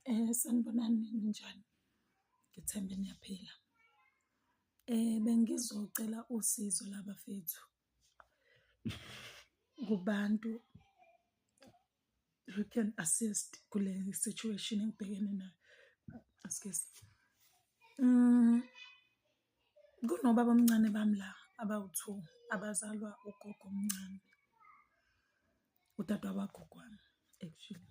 Sanibonani ninjani? Ngithembe niyaphila. Bengizocela usizo labafethu kubantu who can assist kule situation engibhekene nayo. Excuse. Kunobaba omncane bami la abawu-2 abazalwa ugogo omncane, udadewabo wagogo wami actually.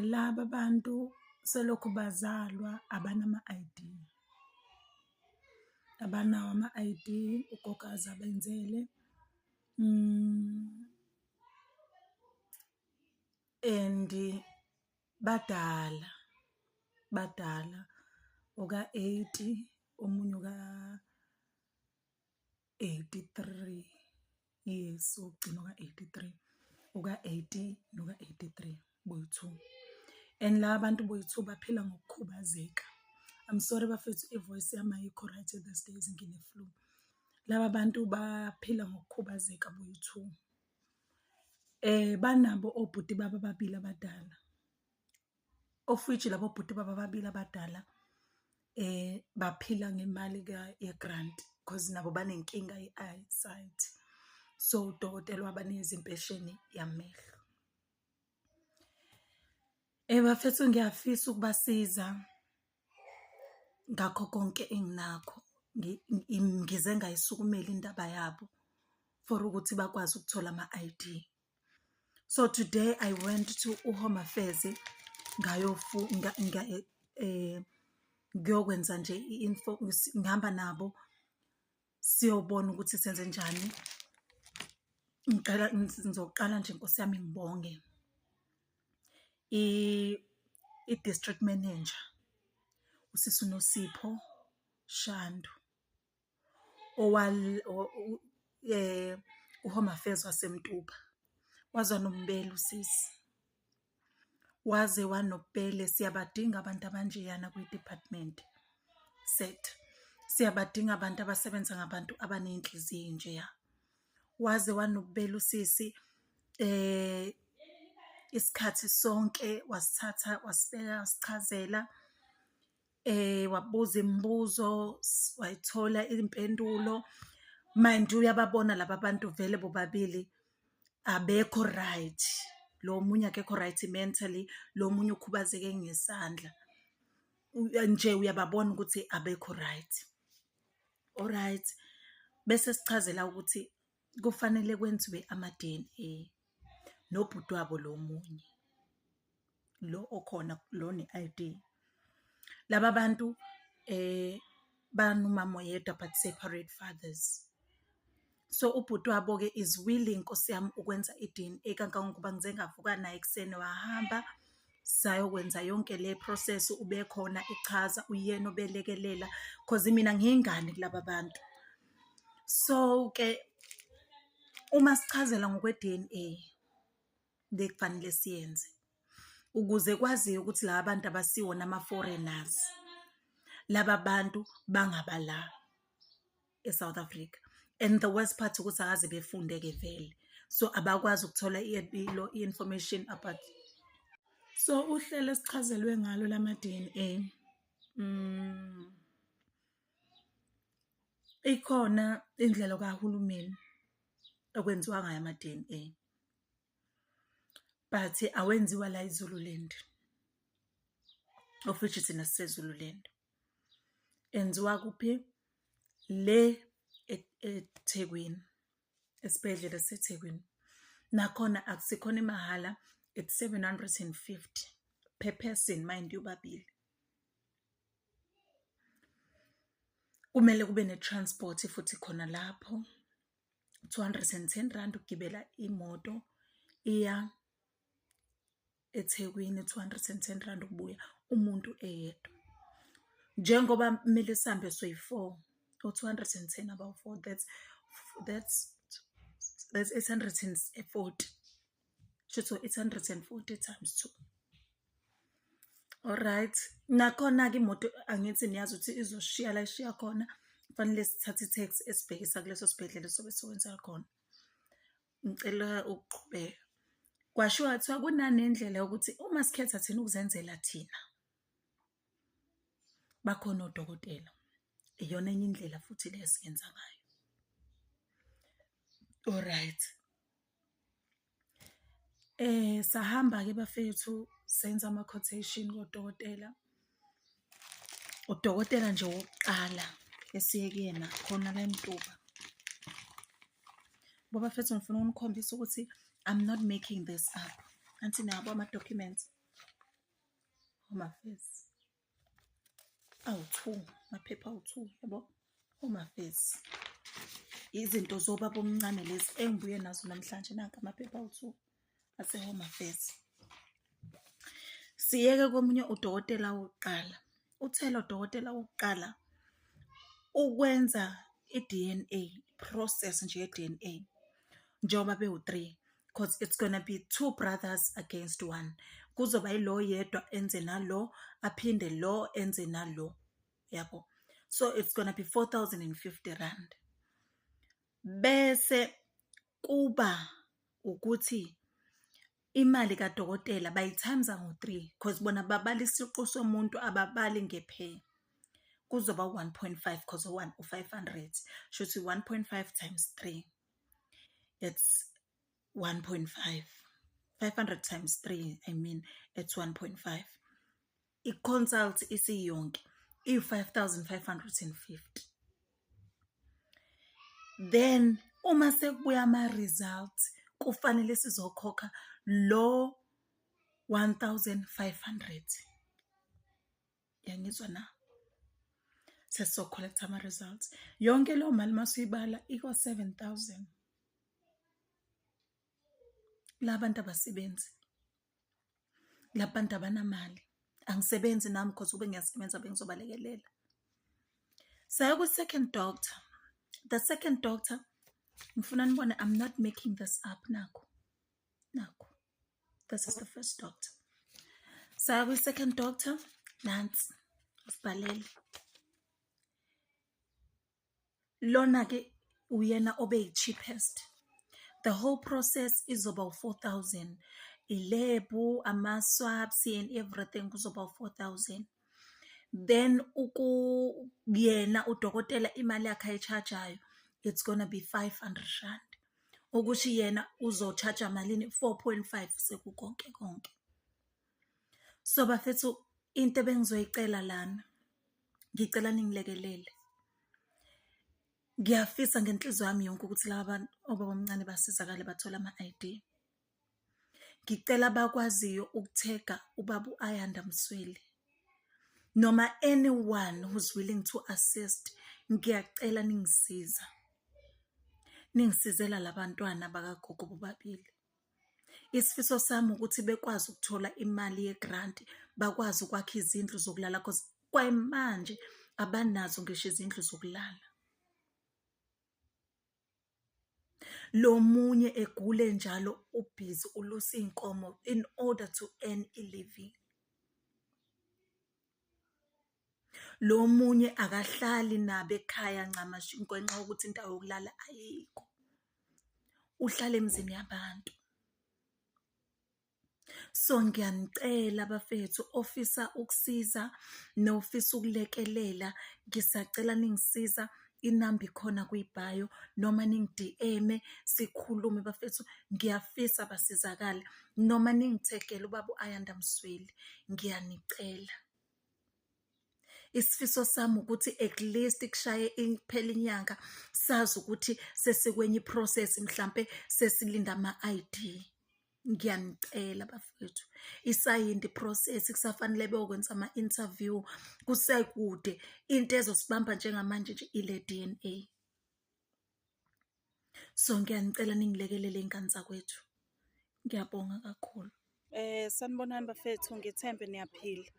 Laba bantu selokhu bazalwa abanama-ID. Abanawo ama-ID, ugogo azabenzele. And badala uka-80, omunye uka-83 years, ugcina uka-83, uka-80 noka-83 boyi-2. And laba bantu boyi-2 baphila ngokukhubazeka. I'm sorry bafethu, ivoice yami ayikho right these days, ngine-flu. Laba bantu baphila ngokukhubazeka boyi-2. Banabo obhuti baba ababili abadala, of which labo bhuti baba ababili abadala baphila ngemali ye-grant because nabo banenkinga ye-eyesight. So udokotela wabanikeza impesheni yamehlo. Bafethu, ngiyafisa ukubasiza ngakho konke enginakho. Ngize ngayisukumela indaba yabo for ukuthi bakwazi ukuthola ama-ID. So today I went to Home Affairs ngiyokwenza nje i-info, ngihamba nabo siyobona ukuthi senze njani. Ngizoqala nje Nkosi yami ngibonge i-district manager uSisi uNosipho Shandu uHome Affairs waseMtuba. Waze nombele usisi, waze wanobele. Siyabadinga abantu abanjeyana kwi-department sector. Siyabadinga abantu abasebenza ngabantu abaney'nhliziyo ey'njeya. Waze wanobele usisi, isikhathi sonke wasithatha wasibeka, wasichazela, wabuza imibuzo, wayithola impendulo. Manje uyababona laba bantu vele bobabili abekho right. Lo munye akekho right mentally, lo munye ukhubazeke ngesandla. Nje uyababona ukuthi abekho right. Alright. Bese sichazela ukuthi kufanele kwenziwe ama-DNA nobhuti wabo lo munye, lo okhona, lo ne-ID. Laba bantu banomama oyedwa but separate fathers. So ubhuti wabo-ke is willing, Nkosi yami, ukwenza i-DNA kangangokuba ngize ngavuka naye ekuseni wahamba sayokwenza yonke le process. Ubekhona ichaza, uyena obelekelela because mina ngiyingane kulaba bantu. So-ke uma sichazela ngokwe-DNA bekufanele siyenze ukuze kwaziwe ukuthi laba bantu abasiwona ama-foreigners, laba bantu bangabala eSouth Africa. And the worst part ukuthi akaze befunde-ke vele, so abakwazi ukuthola i-information about. So uhlelo esichazelwe ngalo lama-DNA, ikhona indlela kahulumeni okwenziwa ngayo ama-DNA, but awenziwa la eZululand, of which thina siseZululand. Enziwa kuphi? Le eThekwini, esibhedlela seThekwini. Nakhona akusikhona imahhala, it's 750 per person, mind you, babili. Kumele kube ne-transport futhi khona lapho, 210 rand ukugibela imoto iya eThekwini, 210 rand ukubuya umuntu eyedwa. Njengoba kumele sihambe soyi-4, 210 about 4, that's 840. So 840 times 2. Alright. Nakhona-ke imoto angithi niyazi ukuthi izoshiya la ishiya khona, kufanele sithathe i-taxi esibhekisa kuleso sibhedlela sobe siwenza khona. Ngicela ukuqhubeka. Kwashiwo kuthiwa kunanendlela yokuthi uma sikhetha thina ukuzenzela thina, bakhona odokotela. Iyona enye indlela futhi le esiyenza ngayo. Alright. Sahamba-ke bafethu senza ama-quotation kodokotela. Udokotela nje wokuqala esiye kuyena khona la eMtuba. Ngoba bafethu ngifuna unikhombisa ukuthi I'm not making this up. Anti nabo ama-documents. Omafesi. Awu-2, amaphepha awu-2, yabo. Omafesi. Izinto zobaba omncane lezi engibuye nazo namhlanje nanka amaphepha awu-2 ase-Home Affairs. Siyeke komunye udokotela wokuqala. Uthela udokotela wokuqala ukwenza i-DNA, process nje ye-DNA. Njengoba bewu-3 because it's gonna be 2 brothers against 1. Kuzoba yilo yedwa enze nalo, aphinde lo enze nalo. Yabo. So it's gonna be 4,050 rand. Bese kuba ukuthi imali kadokotela bayithamza ngo3 because bona babala isiqu somuntu ababali ngephe. Kuzoba 1.5 because 1 u500. Shothi 1.5 times 3. It's 1.5. 500 times 3, I mean, it's 1.5. I-consult isiyonke i-5,550. Then uma sekubuya ama-results kufanele sizokhokha lo 1,500. Yangizwa na? Sesizocollecta ama-results. Yonke leyo mali masuyibala iko 7,000. Labantu abasebenzi. Labantu abanamali. Angisebenzi nami because ube ngiyasebenza bengizobalekelela. Saya ku-second doctor. The second doctor, ngifuna nibone, I'm not making this up. Naku. This is the first doctor. Saya ku-second doctor, nansi. Usibhalele. Lona ke uyena obe cheapest. The whole process is about 4,000. Ilebu, ama-swabs and everything is about 4,000. Then yena udokotela imali yakhe ayichargeayo, it's gonna be 500 rand. Ukuthi yena uzocharge malini 4.5 sekukonke konke. So bafethu into bengizoyicela lana, ngicela ningilekelele. Ngiyafisa ngenhliziyo yami yonke ukuthi laba bantu obabomncane basizakale bathola ama-ID. Ngicela abakwaziyo ukuthega ubaba uAyanda Msweli. Noma anyone who's willing to assist, ngiyacela ningisiza. Ningisizela labantwana bakagogo bobabili. Isifiso sami ukuthi bekwazi ukuthola imali yegrant, bakwazi ukwakha izindlu zokulala because kwamanje abanazo ngisho izindlu zokulala. Lo munye egule njalo ubhizi ulusa inkomo in order to earn a living. Lo munye akahlali nabo ekhaya ncamashi ngenxa ukuthi indawo yokulala ayikho. Uhlala emzini yabantu. So ngiyanicela bafethu ofisa ukusiza nofisa ukulekelela, ngisacela ningisiza. Inamba ikhona kuyibhayo noma ning-DM sikhulume bafethu. Ngiyafisa basizakale noma ningithekele ubaba uAyanda Msweli, ngiyanicela. Isifiso sami ukuthi at least kushaye iphela inyanga sazi ukuthi sesikwenye iprocess mhlambe sesilinda ama-ID. Ngiyanicela bafethu. Isayindi process kusafanele beyokwenza ama-interview kusekude. Into ezosibamba njengamanje nje ile DNA. So ngiyanicela ningilekelele ingane zakwethu. Ngiyabonga kakhulu. Sanibonani bafethu, ngithembe niyaphila.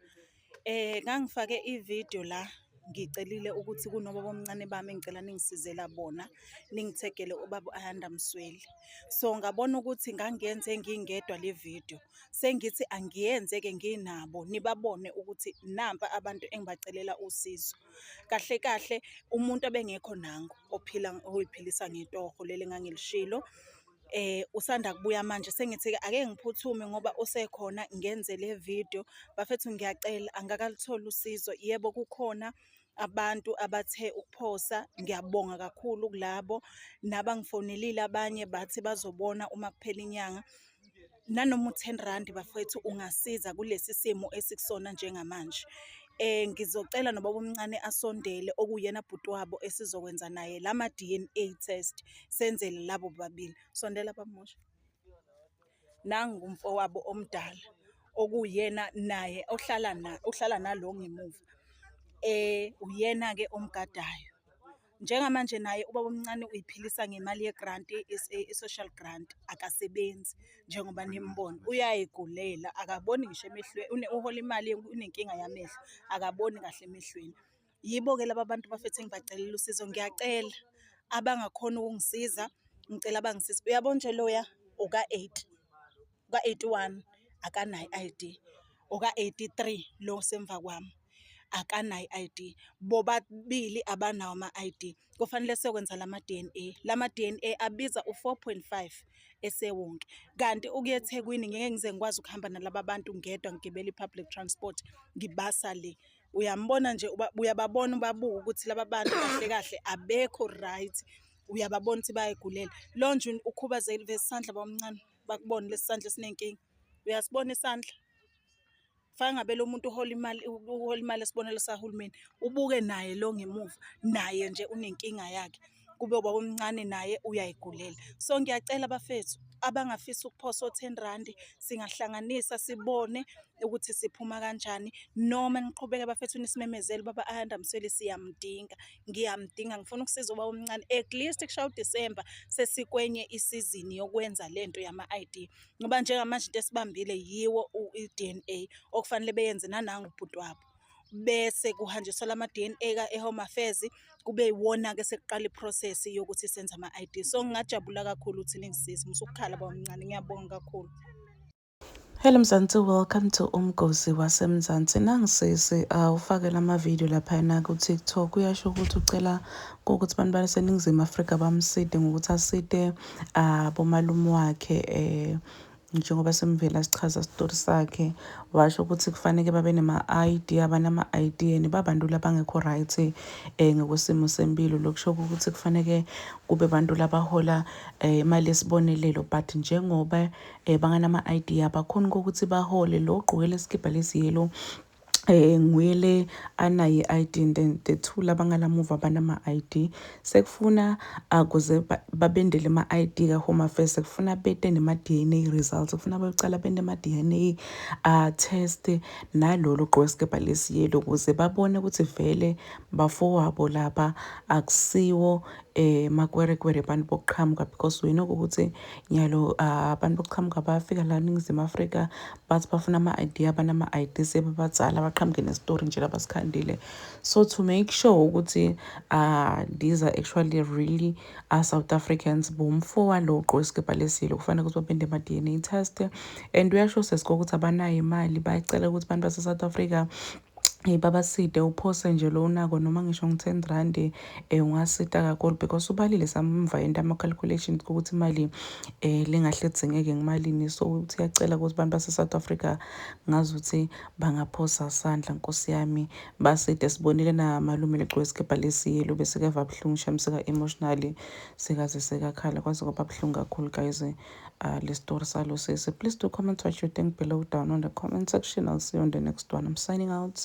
Ngangifake ivideo la ngicelile ukuthi kunoba bomncane bami ngicela ningisizela bona, ningithekele ubaba uAyanda Msweli. So ngabona ukuthi ngangiyenze ngingedwa le video. Sengithi angiyenze ke nginabo nibabone ukuthi namba abantu engibacelela usizo. Kahle kahle umuntu abengekho nangu ophila oyiphilisa ngetoho lele ngangilishilo. usanda kubuya manje sengithi ake ngiphuthume ngoba usekhona ngenze le video. Bafethu ngiyacela angakalutholi usizo. Yebo kukhona abantu abathe ukuphosa, ngiyabonga kakhulu kulabo. Nabangifonelile abanye bathi bazobona uma kuphela inyanga. Nanoma u-R10 bafethu ungasiza kulesi simo esikusona njengamanje. Ngizocela nobaba omncane asondele okuyena bhuti wabo esizokwenza naye lama DNA test, senzele labo babili. Sondela bamusha. Nangu umfowabo omdala okuyena naye ohlala nalo ngemuva. Uyena-ke omgadayo. Njengamanje naye ubaba omncane uyiphilisa ngemali ye-grant, i-social grant, akasebenzi njengoba nimbona. Uyayigulela, akaboni ngisho emehlweni, uhola imali, unenkinga yamehlo, akaboni kahle emehlweni. Yibo-ke laba bantu bafethu engibacelela usizo. Ngiyacela abangakhona ukungisiza, ngicela abangisize. Uyabona nje loya uka-81 akanayo i-ID, uka-83 lo semva kwami akanayo i-ID, bobabili abanawo ama-ID. Kufanele siyokwenza lama-DNA. Lama-DNA abiza u-4.5 esewonke. Kanti ukuya eThekwini ngeke ngize ngikwazi ukuhamba nalaba bantu ngedwa ngigibela i-public transport ngibasa le. Uyambona nje, uyababona ubabuka ukuthi laba bantu kahle kahle abekho right. Uyababona ukuthi bayayigulela. Lo nje ukhubazekile, veza isandla baba omncane bakubone lesi sandla esinenkinga. Uyasibona isandla? Faka ngabe lo muntu uhola imali esibonelo sahulumeni. Ubuke naye lo ngemuva, naye nje unenkinga yakhe. Kube ubaba omncane naye uyayigulela. So ngiyacela bafethu abangafisa ukuphosa o-R10 singahlanganisa sibone ukuthi siphuma kanjani, noma niqhubeke bafethu nisimemezele ubaba aHanda Msweli siyamdinga. Ngiyamdinga, ngifuna ukusiza ubaba omncane at least kushaya uDisemba sesikwenye isizini yokwenza lento yama-ID, ngoba njengamanje into esibambile yiwo i-DNA okufanele beyenze nanangu ubhuti wabo. Bese kuhanjiswa lama-DNA eHome Affairs, kube yiwona-ke sekuqala i-process yokuthi senze ama-ID. So ngingajabula kakhulu ukuthi ningisize, musukukhala baba omncane, ngiyabonga kakhulu. Hello Mzansi, welcome to Umgosi waseMzansi. Nangisisi ufake lama video laphayana ku TikTok. Uyasho ukuthi ucela ukuthi abantu baseNingizimu Afrika bamside ngokuthi aside bomalume wakhe njengoba semvela sichaza story sakhe. Washo ukuthi kufanele babe nama-ID, abanama-ID and babandula abangekho right ngokwesimo sempilo. Lokusho ukuthi kufanele kube bantu labahola imali yesibonelelo, but njengoba banganama-ID abakhona ukuthi bahole. Lo ogqoke lesikibha lesiyelo nguye le anayo i-ID, and then the two labangalamuva abanama-ID sekufuna ukuze babendele ama-ID ka-Home Affairs, sekufuna bete nema-DNA results, kufuna becala bende ama-DNA test nalolo ogqoke isikibha lesiyelo ukuze babone ukuthi vele bafowabo laba akusiwo makwerekwere abantu bokuqhamuka. Because we know ukuthi nyalo abantu bokuqhamuka bayafika la eNingizimu Afrika bathi bafuna ama-ID, abanama-ID sebabadzala baqhamuke nestori nje labasikhandile. So to make sure ukuthi these are actually really South Africans, bomfowa lo ogqoke isikibha lesiyelo kufanele ukuthi bapende ama-DNA test. And uyasho sesiko ukuthi abanayo imali, bayacela ukuthi abantu base-South Africa babaside uphose nje lo unako noma ngisho ngu-R10 ungasida kakhulu, because ubalile samva into ama-calculations ukuthi imali lengahle kudzingeke ngimalini. So uthi uyacela ukuthi abantu base-South Africa ngazuthi bangaphosa sandla, nkosi yami, baside sibonile namalume legqoke isikibha lesiyelo bese keva buhlungu shame, seka-emotionally sekaze sekakhala kwaze kwaba buhlungu kakhulu guys. Le story salo sisi. Please do comment what you think below down on the comment section. I'll see you on the next one. I'm signing out.